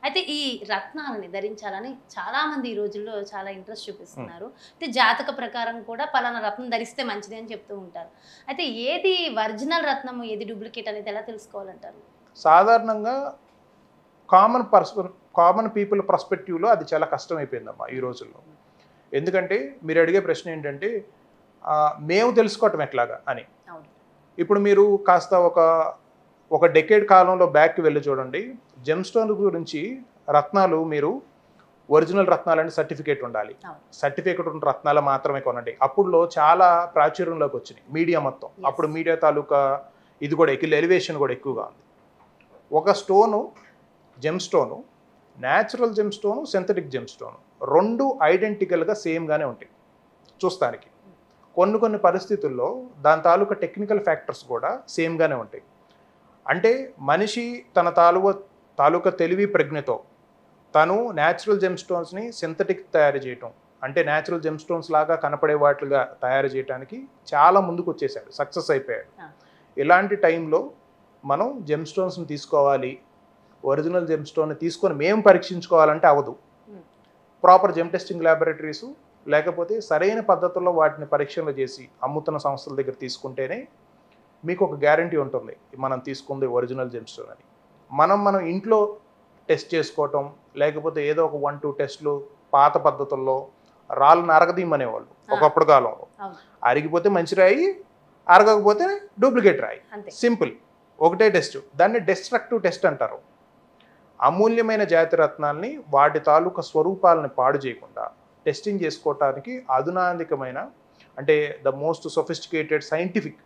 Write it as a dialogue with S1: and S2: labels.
S1: అయితే ఈ రత్నాలని ధరించాలని చాలా మంది ఈ రోజుల్లో చాలా ఇంట్రెస్ట్ చూపిస్తున్నారు. అయితే జాతక ప్రకారం కూడా పలానా రత్నం ధరిస్తే మంచిది అని చెప్తూ ఉంటారు. అయితే ఏది ఒరిజినల్ రత్నము, ఏది డూప్లికేట్ అనేది ఎలా తెలుసుకోవాలంటారు?
S2: సాధారణంగా కామన్ పీపుల్ పర్స్పెక్టివ్లో అది చాలా కష్టమైపోయిందమ్మా ఈ రోజుల్లో. ఎందుకంటే మీరు అడిగే ప్రశ్న ఏంటంటే మేము తెలుసుకోవటం ఎట్లాగా అని.
S1: అవును.
S2: ఇప్పుడు మీరు కాస్త ఒక డెకేడ్ కాలంలో బ్యాక్కి వెళ్ళి చూడండి. జెమ్ స్టోన్ గురించి రత్నాలు మీరు ఒరిజినల్ రత్నాలని సర్టిఫికేట్ ఉండాలి.
S1: అవును.
S2: సర్టిఫికేట్ ఉన్న రత్నాలు మాత్రమే కొనండి. అప్పుడులో చాలా ప్రాచుర్యంలోకి వచ్చినాయి మీడియా మొత్తం. అప్పుడు మీడియా తాలూకా ఇది కూడా ఎలివేషన్ కూడా ఎక్కువగా ఉంది. ఒక stone gem stone, natural gem stone, synthetic gem stone రెండు ఐడెంటికల్గా సేమ్గానే ఉంటాయి చూస్తానికి. కొన్ని పరిస్థితుల్లో దాని తాలూకా టెక్నికల్ ఫ్యాక్టర్స్ కూడా సేమ్గానే ఉంటాయి. అంటే మనిషి తన తాలూకా తెలివి ప్రజ్ఞతో తను న్యాచురల్ జెమ్ స్టోన్స్ని సింథటిక్ తయారు చేయటం, అంటే న్యాచురల్ జెమ్ స్టోన్స్ లాగా కనపడే వాటిగా తయారు చేయడానికి చాలా ముందుకు వచ్చేసాడు, సక్సెస్ అయిపోయాడు. ఇలాంటి టైంలో మనం జెమ్ స్టోన్స్ని తీసుకోవాలి, ఒరిజినల్ జెమ్ స్టోన్ని తీసుకొని మేము పరీక్షించుకోవాలంటే అవ్వదు. ప్రాపర్ జెమ్ టెస్టింగ్ ల్యాబొరేటరీస్ లేకపోతే సరైన పద్ధతుల్లో వాటిని పరీక్షలు చేసి అమ్ముతున్న సంస్థల దగ్గర తీసుకుంటేనే మీకు ఒక గ్యారంటీ ఉంటుంది మనం తీసుకుంది ఒరిజినల్ జెమ్ స్టోన్ అని. మనం ఇంట్లో టెస్ట్ చేసుకోవటం, లేకపోతే ఏదో ఒక 1-2 టెస్టులు పాత పద్ధతుల్లో రాళ్ళను అరగదీయమనేవాళ్ళు ఒకప్పుడు కాలంలో. అరిగిపోతే మంచి రాయి, అరగకపోతే డూప్లికేట్ రాయి, సింపుల్, ఒకటే టెస్ట్. దాన్ని డెస్ట్రక్టివ్ టెస్ట్ అంటారు. అమూల్యమైన జాతి రత్నాల్ని వాటి తాలూకా స్వరూపాలని పాడు చేయకుండా టెస్టింగ్ చేసుకోవటానికి అధునాధికమైన, అంటే ద మోస్ట్ సొఫిస్టికేటెడ్ సైంటిఫిక్